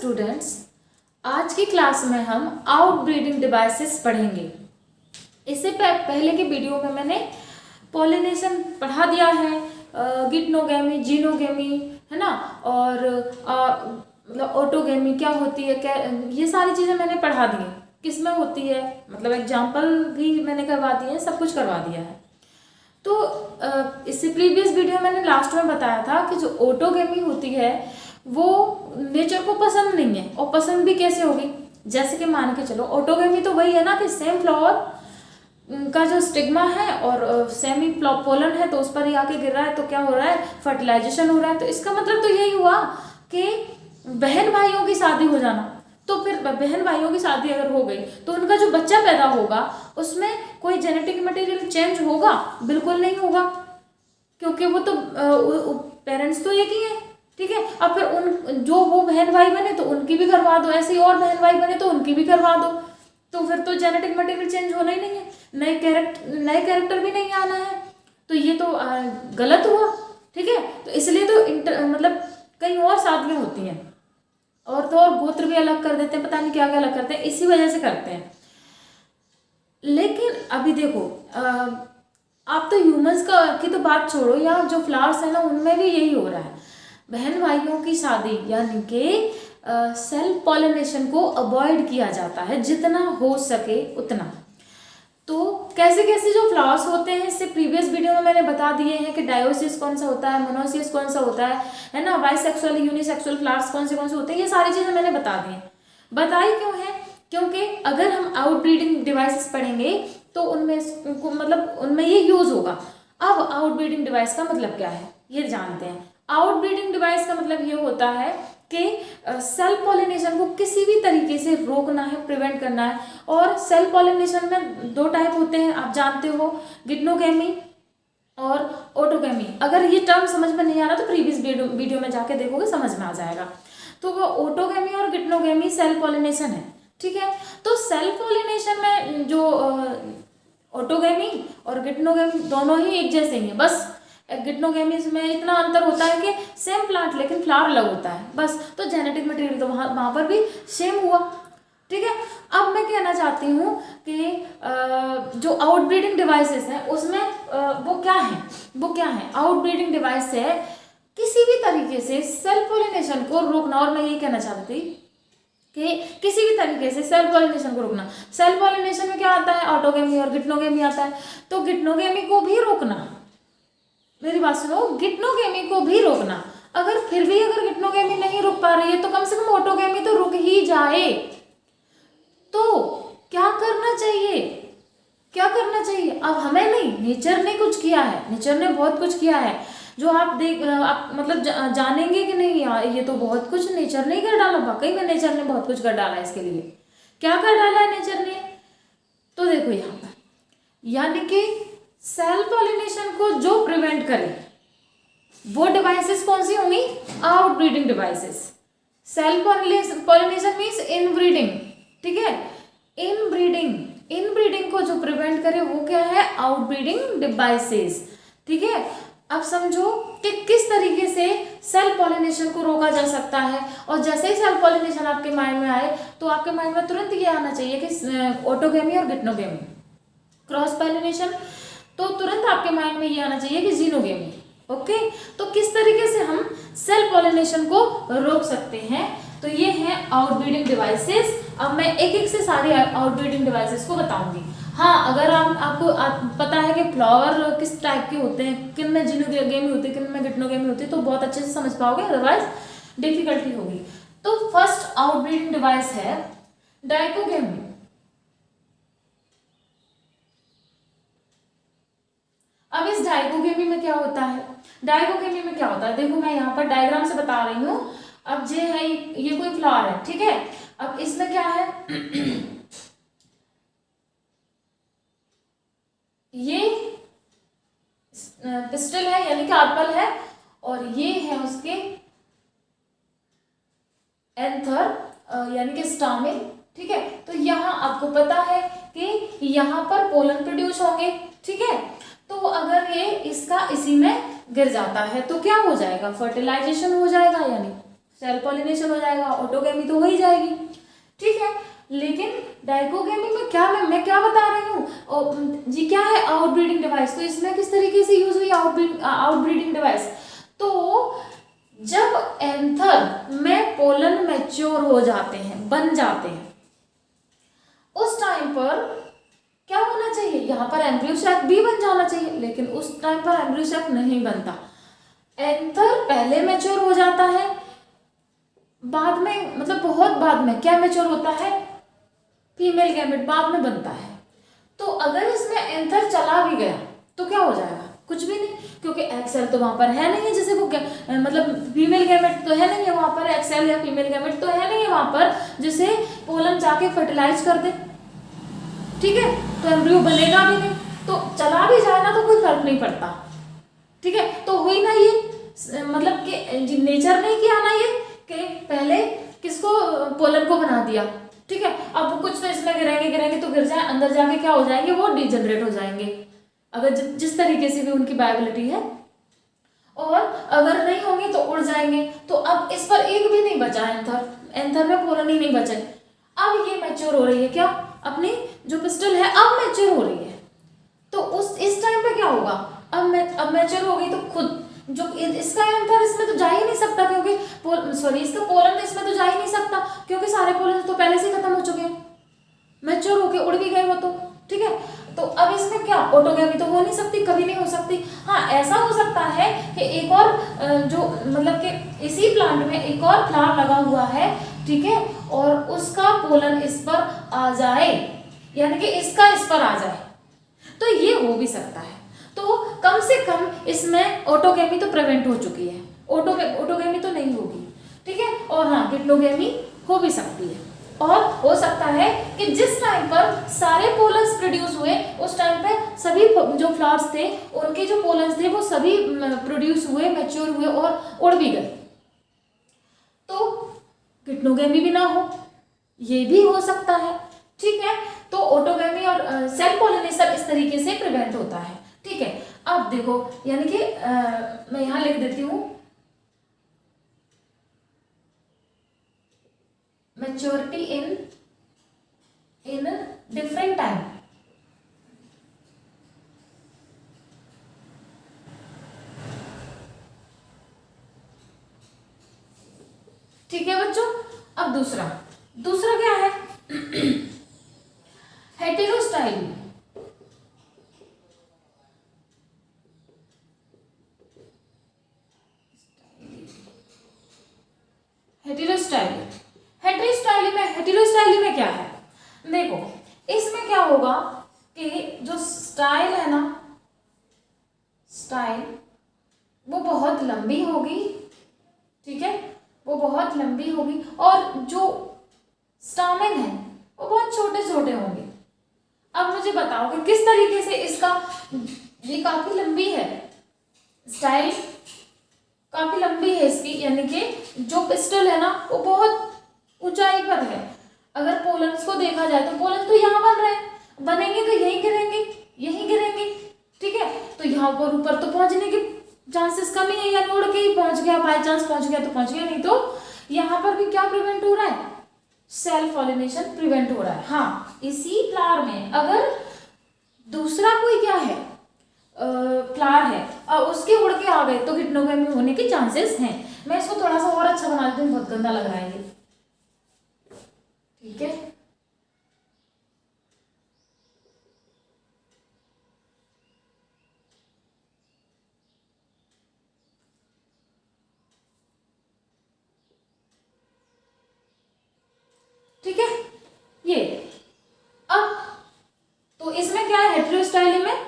Students, आज की class में हम आउटब्रीडिंग डिवाइसेस पढ़ेंगे। इससे पहले की वीडियो में मैंने पॉलिनेशन पढ़ा दिया है, गिटनोगेमी, जीनोगेमी, है ना, और मतलब ऑटोगेमी क्या होती है, क्या ये सारी चीज़ें मैंने पढ़ा दी हैं, किस में होती है, मतलब एग्जाम्पल भी मैंने करवा दिए हैं, सब कुछ करवा दिया है। तो इससे प्रीवियस वीडियो मैंने लास्ट में बताया था कि जो ऑटोगेमी होती है वो नेचर को पसंद नहीं है, और पसंद भी कैसे होगी, जैसे कि मान के चलो ऑटोगेमी तो वही है ना कि सेम फ्लावर का जो स्टिग्मा है और सेमी पोलन है तो उस पर ही आके गिर रहा है, तो क्या हो रहा है, फर्टिलाइजेशन हो रहा है। तो इसका मतलब तो यही हुआ कि बहन भाइयों की शादी हो जाना। तो फिर बहन भाइयों की शादी अगर हो गई तो उनका जो बच्चा पैदा होगा उसमें कोई जेनेटिक मटेरियल चेंज होगा? बिल्कुल नहीं होगा, क्योंकि वो तो पेरेंट्स तो एक ही है, ठीक है। अब फिर उन जो वो बहन भाई बने तो उनकी भी करवा दो, ऐसे ही और बहन भाई बने तो उनकी भी करवा दो, तो फिर तो जेनेटिक मटेरियल चेंज होना ही नहीं है, नए कैरेक्टर भी नहीं आना है, तो ये तो गलत हुआ, ठीक है। तो इसलिए तो मतलब कई और शादियाँ होती हैं, और तो और गोत्र भी अलग कर देते हैं, पता नहीं क्या क्या अलग करते हैं, इसी वजह से करते हैं। लेकिन अभी देखो, आप तो ह्यूमंस की तो बात छोड़ो, या जो फ्लावर्स है ना उनमें भी यही हो रहा है, बहन भाइयों की शादी, यानी कि सेल्फ पॉलिनेशन को अवॉइड किया जाता है जितना हो सके उतना। तो कैसे कैसे जो फ्लावर्स होते हैं, इससे प्रीवियस वीडियो में मैंने बता दिए हैं कि डायोसिस कौन सा होता है, मोनोसिस कौन सा होता है ना, बाइसेक्सुअल, यूनिसेक्सुअल फ्लावर्स कौन से होते हैं, ये सारी चीज़ें मैंने बता दी हैं। बताई क्यों है? क्योंकि अगर हम आउटब्रीडिंग डिवाइसेस पढ़ेंगे तो उनमें मतलब उनमें ये यूज होगा। अब आउटब्रीडिंग डिवाइस का मतलब क्या है ये जानते हैं। आउटब्रीडिंग डिवाइस का मतलब ये होता है कि सेल्फ पॉलिनेशन को किसी भी तरीके से रोकना है, प्रिवेंट करना है। और सेल्फ पॉलिनेशन में दो टाइप होते हैं, आप जानते हो, गिटनोगेमी और ऑटोगेमी। अगर ये टर्म समझ में नहीं आ रहा तो प्रीवियस वीडियो में जाके देखोगे, समझ में आ जाएगा। तो वो ऑटोगेमी और गिटनोगेमी सेल्फ पॉलिनेशन है, ठीक है। तो सेल्फ पॉलिनेशन में जो ऑटोगेमी और गिटनोगेमी दोनों ही एक जैसे ही है, बस गिटनोगेमी में इतना अंतर होता है कि सेम प्लांट लेकिन फ्लावर अलग होता है, बस। तो जेनेटिक मटेरियल तो वहाँ पर भी सेम हुआ, ठीक है। अब मैं कहना चाहती हूँ कि जो आउटब्रीडिंग डिवाइसेस हैं उसमें वो क्या है, आउटब्रीडिंग डिवाइस है किसी भी तरीके से सेल्फ पॉलिनेशन को रोकना। और मैं ये कहना चाहती थी कि किसी भी तरीके से सेल्फ पॉलिनेशन को रोकना। सेल्फ पॉलिनेशन में क्या आता है, ऑटोगेमी और गिटनोगेमी आता है। तो गिटनोगेमी को भी रोकना, मेरी बात सुनो, गिटनोगेमी को भी रोकना। अगर फिर भी अगर गिटनोगेमी नहीं रुक पा रही है तो कम से कम ऑटोगेमी तो रुक ही जाए। तो क्या करना चाहिए? अब हमें नहीं, नेचर ने कुछ किया है, नेचर ने बहुत कुछ किया है, जो आप मतलब जानेंगे कि नहीं यार ये तो बहुत कुछ नेचर ने कर डाला। वाकई में नेचर ने बहुत कुछ कर डाला है। इसके लिए क्या कर डाला है नेचर ने? तो देखो यहाँ पर, यानी कि सेल्फ पॉलिनेशन को जो प्रिवेंट करे वो डिवाइसेस कौन सी होंगी? Outbreeding devices. Self pollination means inbreeding, ठीक है। इनब्रीडिंग को जो प्रिवेंट करे वो क्या है? आउटब्रीडिंग डिवाइसेस, ठीक है। अब समझो कि किस तरीके से सेल्फ पॉलिनेशन को रोका जा सकता है। और जैसे ही सेल्फ पॉलिनेशन आपके माइंड में आए तो आपके माइंड में तुरंत ये आना चाहिए कि ऑटोगेमी और गिटनोगेमी। क्रॉस पॉलिनेशन तो तुरंत आपके माइंड में ये आना चाहिए कि जीनोगेमी, ओके। तो किस तरीके से हम सेल्फ पॉलिनेशन को रोक सकते हैं, तो ये हैं आउटब्रीडिंग डिवाइसेस। अब मैं एक एक से सारी आउटब्रीडिंग डिवाइसेस को बताऊंगी। हाँ, अगर आपको पता है कि फ्लावर किस टाइप के होते हैं, किन में जीनोगेमी होती है, किन में गिटनोगेमी होती है, तो बहुत अच्छे से समझ पाओगे, अदरवाइज डिफिकल्टी होगी। तो फर्स्ट आउटब्रीडिंग डिवाइस है डाइकोगेमी। अब इस डाइकोगेमी में क्या होता है? देखो मैं यहाँ पर डायग्राम से बता रही हूँ। अब ये कोई फ्लावर है, ठीक है। अब इसमें क्या है ये पिस्टल है यानी कि कार्पल है, और ये है उसके एंथर यानी कि स्टामिन, ठीक है। तो यहाँ आपको पता है कि यहाँ पर पोलन प्रोड्यूस होंगे, ठीक है। तो अगर ये इसका इसी में गिर जाता है तो क्या हो जाएगा? फर्टिलाइजेशन हो जाएगा, यानी सेल्फ पॉलिनेशन हो जाएगा, ऑटोगेमी तो हो ही जाएगी, ठीक है। लेकिन डाइकोगेमी में क्या मैं क्या बता रही हूँ जी, क्या है आउटब्रीडिंग डिवाइस। तो इसमें किस तरीके से यूज हुई आउटब्रीडिंग डिवाइस, तो जब एंथर में पोलन मैच्योर हो जाते हैं, बन जाते हैं, उस टाइम पर क्या होना चाहिए, यहाँ पर एम्ब्रियो सैक भी बन जाना चाहिए, लेकिन उस टाइम पर एम्ब्रियो सैक नहीं बनता। एंथर पहले मैच्योर हो जाता है, बाद में मतलब बहुत बाद में क्या मैच्योर होता है, फीमेल गैमेट बाद में बनता है। तो अगर इसमें एंथर चला भी गया तो क्या हो जाएगा, कुछ भी नहीं, क्योंकि एक्सेल तो वहां पर है नहीं है, जैसे वो मतलब फीमेल गैमेट तो है नहीं है वहां पर, एक्सेल या फीमेल गैमेट तो है नहीं है वहां पर जिसे पोलन जाके फर्टिलाइज कर दे, ठीक है। तो एम्ब्रियो बनेगा भी नहीं, तो चला भी जाए ना तो कोई फर्क नहीं पड़ता, ठीक है। तो हुई ना ये मतलब कि नेचर ने किया ना ये कि पहले किसको, पोलन को बना दिया, ठीक है। अब कुछ तो इसमें गिरेंगे तो गिर जाए, अंदर जाके क्या हो जाएंगे, वो डिजनरेट हो जाएंगे, अगर जिस तरीके से भी उनकी वायबिलिटी है, और अगर नहीं होंगे तो उड़ जाएंगे। तो अब इस पर एक भी नहीं बचा, एंथर में पोलन ही नहीं बचे। अब ये मैच्योर हो रही है, क्या अपनी जो पिस्टल है अब मैच्योर हो रही है, तो उस इस टाइम पे क्या होगा, अब मैच्योर हो गई तो खुद जो इसका एंथर इसमें तो जा ही नहीं सकता, क्योंकि इसका पोलन तो इसमें तो जा ही नहीं सकता, क्योंकि सारे पोलन तो पहले से खत्म हो चुके हैं, मैच्योर होके उड़ भी गए वो तो, ठीक है। तो अब इसमें क्या, ऑटोगेमी तो हो नहीं सकती, कभी नहीं हो सकती। हाँ, ऐसा हो सकता है कि एक और जो मतलब कि इसी प्लांट में एक और फ्लावर लगा हुआ है, ठीक है, और उसका पोलन इस पर आ जाए, यानी कि इसका इस पर आ जाए, तो ये हो भी सकता है। तो कम से कम इसमें ऑटोगेमी तो प्रिवेंट हो चुकी है, ऑटोगेमी तो नहीं होगी, ठीक है। और हाँ, गिप्नोगेमी हो भी सकती है, और हो सकता है कि जिस टाइम पर सारे पोलन्स प्रोड्यूस हुए उस टाइम पे सभी जो फ्लावर्स थे उनके जो पोलन्स थे वो सभी प्रोड्यूस हुए, मैच्योर हुए और उड़ भी गए, तो गिप्नोगेमी भी ना हो, ये भी हो सकता है, ठीक है। तो ऑटोगेमी और सेल्फ पॉलिनेशन इस तरीके से प्रिवेंट होता है, ठीक है। अब देखो, यानी कि मैं यहां लिख देती हूं, मैच्योरिटी इन डिफरेंट टाइम, ठीक है बच्चों। अब दूसरा क्या है, हेटेरोस्टाइली। हेटेरोस्टाइली में क्या है, देखो इसमें क्या होगा कि जो स्टाइल है ना, स्टाइल वो बहुत लंबी होगी, ठीक है, वो बहुत लंबी होगी, और जो स्टामेन है वो बहुत छोटे छोटे होंगे। अब मुझे बताओ कि किस तरीके से इसका, ये काफी लंबी है, स्टाइल काफी लंबी है इसकी, यानी कि जो पिस्टल है ना वो बहुत ऊंचाई पर है। अगर पोलन्स को देखा जाए तो पोलन्स तो यहाँ बन रहे हैं, बनेंगे तो यहीं गिरेंगे, ठीक है। तो यहाँ पर ऊपर तो पहुंचने की चांसेस कम ही है, यानी उड़ के ही पहुंच गया, बाई चांस पहुंच गया तो पहुंच गया, नहीं तो यहाँ पर भी क्या प्रिवेंट हो रहा है, सेल्फ पॉलिनेशन प्रिवेंट हो रहा है। हाँ, इसी फ्लावर में अगर दूसरा कोई क्या है फ्लावर है और उसके उड़ के आ गए तो गिप्नोगेमी होने के चांसेस हैं। मैं इसको थोड़ा सा और अच्छा बना देती हूँ, बहुत गंदा लग रहा है ये, ठीक है। ठीक है, ये अब तो इसमें क्या है, हेटेरोस्टाइली में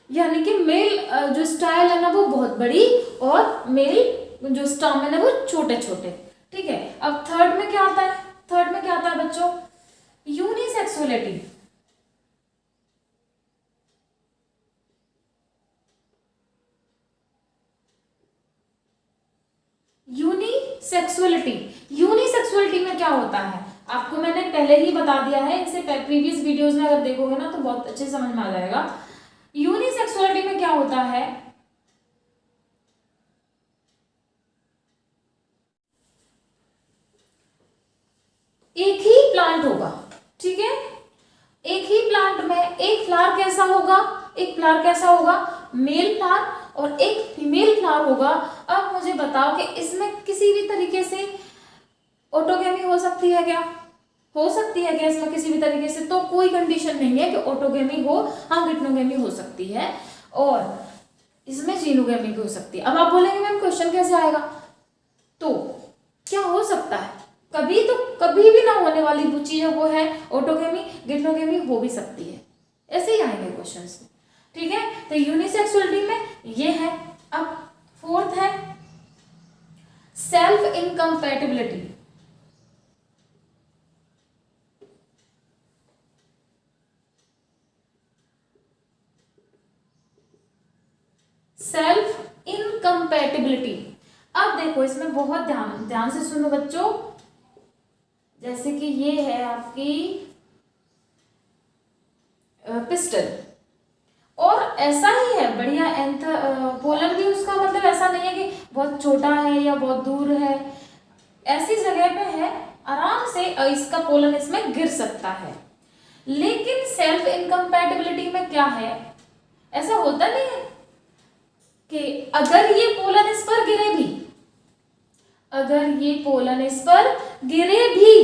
यानी कि मेल जो स्टाइल है ना वो बहुत बड़ी और मेल जो स्टामेन है वो छोटे छोटे, ठीक है। अब थर्ड में क्या आता है बच्चों, यूनिसेक्सुअलिटी। यूनिसेक्सुअलिटी में क्या होता है आपको मैंने पहले ही बता दिया है, इसे प्रीवियस वीडियोस में अगर देखोगे ना तो बहुत अच्छे से समझ में आ जाएगा। यूनिसेक्सुअलिटी में क्या होता है, एक ही प्लांट होगा, ठीक है, एक ही प्लांट में एक फ्लावर कैसा होगा, एक फ्लावर कैसा होगा, मेल फ्लावर, और एक फीमेल फ्लावर होगा। अब मुझे बताओ कि इसमें किसी भी तरीके से ऑटोगेमी हो सकती है क्या, हो सकती है क्या इसमें किसी भी तरीके से? तो कोई कंडीशन नहीं है कि ऑटोगेमी हो, हाँ गिटनोगेमी हो सकती है और इसमें जीनोगेमी भी हो सकती है। अब आप बोलेंगे मैम क्वेश्चन कैसे आएगा, तो क्या हो सकता है, कभी तो कभी भी ना होने वाली वो चीज वो है ऑटोगेमी, गिटनोगेमी हो भी सकती है, ऐसे ही आएंगे क्वेश्चंस, ठीक है। तो यूनिसेक्सुअलिटी में ये है। अब फोर्थ है सेल्फ इनकम्पैटिबिलिटी। सेल्फ इनकम्पैटिबिलिटी, अब देखो इसमें बहुत ध्यान ध्यान से सुनो बच्चों, जैसे कि ये है आपकी पिस्टल, और ऐसा ही है बढ़िया पोलन भी, उसका मतलब ऐसा नहीं है कि बहुत छोटा है या बहुत दूर है, ऐसी जगह पे है आराम से इसका पोलन इसमें गिर सकता है। लेकिन सेल्फ इनकम्पैटिबिलिटी में क्या है, ऐसा होता नहीं है कि अगर ये पोलन इस पर गिरे भी, अगर ये पोलन इस पर गिरे भी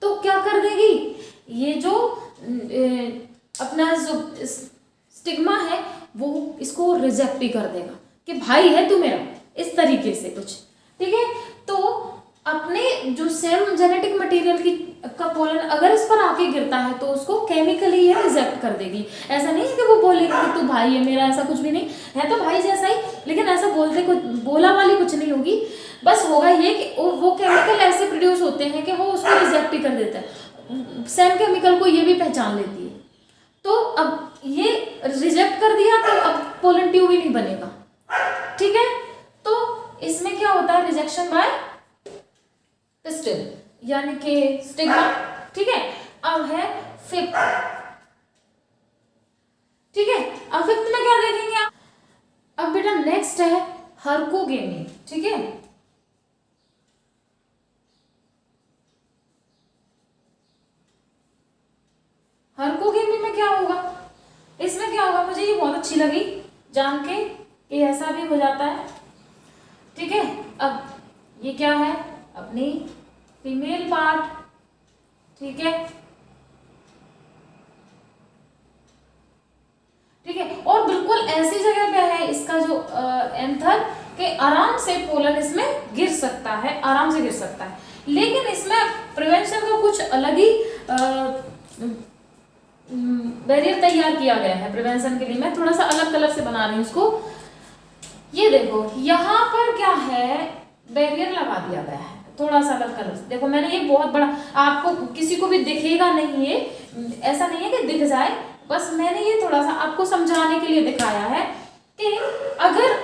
तो क्या कर देगी, ये जो अपना जो स्टिग्मा है वो इसको रिजेक्ट ही कर देगा कि भाई है तू मेरा, इस तरीके से कुछ, ठीक है। तो अपने जो सेम जेनेटिक मटेरियल की का पोलन अगर इस पर आके गिरता है तो उसको केमिकली ये रिजेक्ट कर देगी। ऐसा नहीं है कि वो बोलेगी कि तू भाई है मेरा, ऐसा कुछ भी नहीं है, तो भाई जैसा ही, लेकिन ऐसा बोलते कुछ बोला वाली कुछ नहीं होगी, बस होगा ये कि वो केमिकल ऐसे प्रोड्यूस होते हैं कि वो उसको रिजेक्ट ही कर देता है, सेम केमिकल को ये भी पहचान लेती है। तो अब ये रिजेक्ट कर दिया तो अब पोलन ट्यूब ही नहीं बनेगा, ठीक है। तो इसमें क्या होता है, रिजेक्शन बाय पिस्टल यानी कि स्टिग्मा, ठीक है। अब है फिफ्थ, ठीक है। अब फिफ्थ में क्या देखेंगे आप, अब बेटा नेक्स्ट है हर्कोगेमी, ठीक है। हर्कोगेमी में क्या होगा, इसमें क्या होगा, मुझे ये बहुत अच्छी लगी जान के कि ऐसा भी हो जाता है, ठीक है। अब ये क्या है, अपनी फीमेल पार्ट, ठीक है, ठीक है। और बिल्कुल ऐसी जगह पे है इसका जो एंथर के आराम से पोलन इसमें गिर सकता है, आराम से गिर सकता है। लेकिन इसमें प्रिवेंशन का कुछ अलग ही बैरियर तैयार किया गया है प्रिवेंशन के लिए। मैं थोड़ा सा अलग कलर से बना रही हूँ उसको, ये देखो यहाँ पर क्या है, बैरियर लगा दिया गया है थोड़ा सा अलग कलर से। देखो मैंने ये बहुत बड़ा, आपको किसी को भी दिखेगा नहीं, ये ऐसा नहीं है कि दिख जाए, बस मैंने ये थोड़ा सा आपको समझाने के लिए दिखाया है कि अगर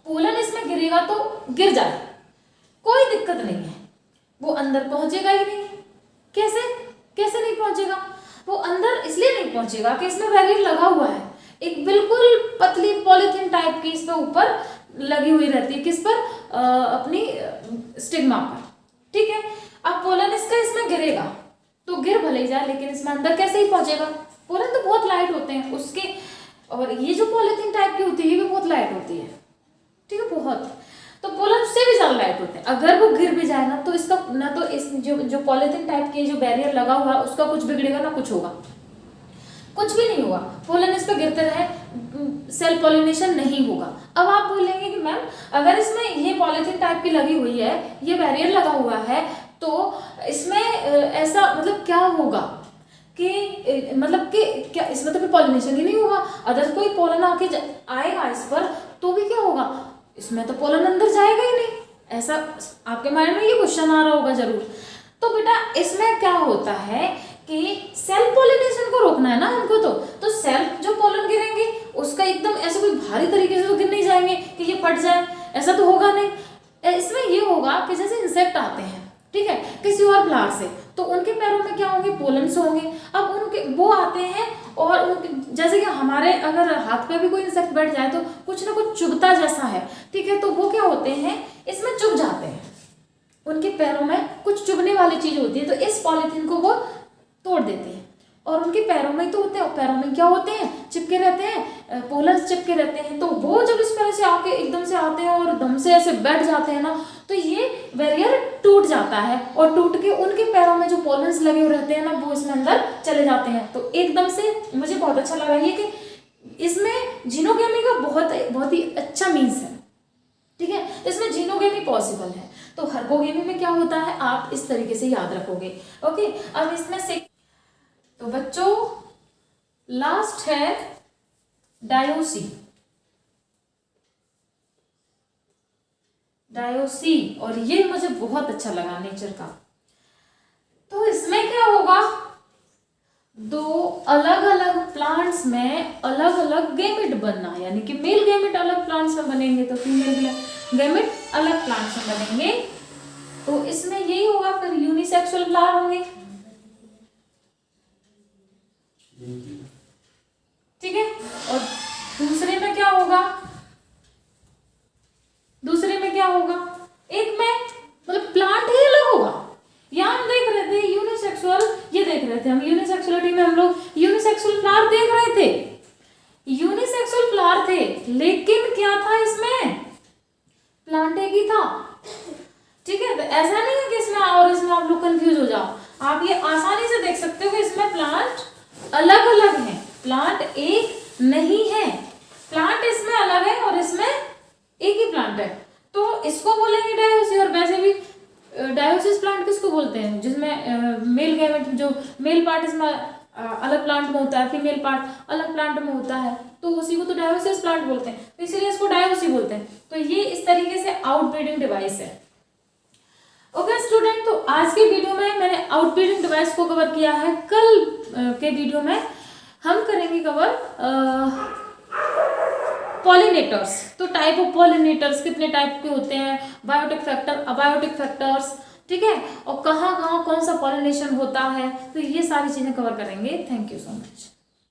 पोलन इसमें गिरेगा तो गिर जाए, कोई दिक्कत नहीं है, वो अंदर पहुंचेगा ही नहीं। कैसे कैसे नहीं पहुंचेगा, वो अंदर इसलिए नहीं पहुंचेगा कि इसमें बैरियर लगा हुआ है, एक बिल्कुल पतली पॉलीथीन टाइप की इस पे ऊपर लगी हुई रहती है, किस पर, अपनी स्टिग्मा पर, ठीक है। अब पोलन इसका इसमें गिरेगा तो गिर भले ही जाए, लेकिन इसमें अंदर कैसे ही पहुंचेगा, पोलन तो बहुत लाइट होते हैं उसके, और ये जो पॉलीथीन टाइप की होती है ये भी बहुत लाइट होती है, ठीक है, बहुत, तो पोलन उससे भी ज्यादा लाइट होते हैं। अगर वो गिर भी जाए ना तो इसका ना तो इस जो पॉलीथीन टाइप के जो बैरियर लगा हुआ है उसका कुछ बिगड़ेगा ना कुछ होगा, कुछ भी नहीं होगा, पोलन इस पर गिरते रहे, सेल पॉलिनेशन नहीं होगा। अब आप बोलेंगे कि मैम अगर इसमें ये पॉलीथीन टाइप की लगी हुई है, ये बैरियर लगा हुआ है, तो इसमें ऐसा मतलब क्या होगा कि मतलब कि क्या इसमें तो फिर पॉलिनेशन ही नहीं होगा, अदर कोई पोलन आके आएगा इस पर तो भी क्या होगा, इसमें तो पोलन अंदर जाएगा ही नहीं, ऐसा आपके माइंड में ये क्वेश्चन आ रहा होगा जरूर। तो बेटा इसमें क्या होता है कि सेल पॉलिनेशन को रोकना है ना हमको, तो सेल जो पोलन गिरेंगे उसका एकदम ऐसे कोई भारी तरीके से तो गिर नहीं जाएंगे कि ये फट जाए, ऐसा तो होगा नहीं। इसमें ये होगा कि जैसे इंसेक्ट आते हैं, ठीक है, किसी और फ्लावर से, तो उनके पैरों में क्या होंगे, पोलन्स होंगे। अब उनके वो आते हैं और उनके जैसे कि हमारे अगर हाथ पे भी कोई इंसेक्ट बैठ जाए तो कुछ ना कुछ चुभता जैसा है, ठीक है, तो वो क्या होते हैं इसमें चुभ जाते हैं, उनके पैरों में कुछ चुभने वाली चीज होती है, तो इस पॉलीथीन को वो तोड़ देते हैं और उनके पैरों में तो होते हैं, पैरों में क्या होते हैं, चिपके रहते हैं, पोलन्स चिपके रहते हैं। तो वो जब इस तरह से आके एकदम से आते हैं और एकदम से ऐसे बैठ जाते हैं ना, तो ये बैरियर टूट जाता है और टूट के उनके पैरों में जो पोलन्स लगे हुए रहते हैं ना, वो इसमें अंदर चले जाते हैं। तो एकदम से मुझे बहुत अच्छा लगा ये कि इसमें जीनोगेमी का बहुत ही अच्छा मीन्स है, ठीक है। इसमें जीनोगेमी पॉसिबल है। तो हर्बोगेमी में क्या होता है आप इस तरीके से याद रखोगे, ओके। अब इसमें से तो बच्चों लास्ट है डायोसी। डायोसी, और ये मुझे बहुत अच्छा लगा नेचर का। तो इसमें क्या होगा, दो अलग अलग प्लांट्स में अलग अलग गैमेट बनना, यानी कि मेल गैमेट अलग प्लांट्स में बनेंगे तो फीमेल गैमेट अलग प्लांट्स में बनेंगे। तो इसमें यही होगा, फिर यूनिसेक्सुअल फ्लावर होंगे, ठीक है। और दूसरे में क्या होगा, दूसरे में क्या होगा, एक में मतलब प्लांट ही अलग होगा। यहाँ हम देख रहे थे यूनिसेक्सुअल, ये देख रहे थे हम यूनिसेक्सुअलिटी में, हम लोग यूनिसेक्सुअल फ्लावर देख रहे थे, यूनिसेक्सुअल फ्लावर थे, लेकिन क्या था इसमें, प्लांट एक ही था, ठीक है। तो ऐसा नहीं है कि इसमें और इसमें आप लोग कंफ्यूज हो जाओ, आप ये आसानी से देख सकते हो कि इसमें प्लांट अलग अलग है, प्लांट एक नहीं है, प्लांट इसमें अलग है और इसमें एक ही प्लांट है। तो इसको बोलेंगे डायोसी। और वैसे भी डायोसिस प्लांट किसको बोलते हैं, जिसमें मेल गैमेट, जो मेल पार्ट इसमें अलग प्लांट में होता है, फीमेल पार्ट अलग प्लांट में होता है, तो उसी को तो डायोसिस प्लांट बोलते हैं, तो इसीलिए इसको डायोसी बोलते हैं। तो ये इस तरीके से आउटब्रीडिंग डिवाइस है, ओके स्टूडेंट। तो आज के वीडियो में मैंने आउटब्रीडिंग डिवाइस को कवर किया है। कल के वीडियो में हम करेंगे कवर पॉलिनेटर्स। तो टाइप ऑफ पॉलिनेटर्स कितने टाइप के होते हैं, बायोटिक फैक्टर, अबायोटिक फैक्टर्स, ठीक है, और कहाँ कहाँ कौन सा पॉलिनेशन होता है, तो ये सारी चीजें कवर करेंगे। Thank you so much.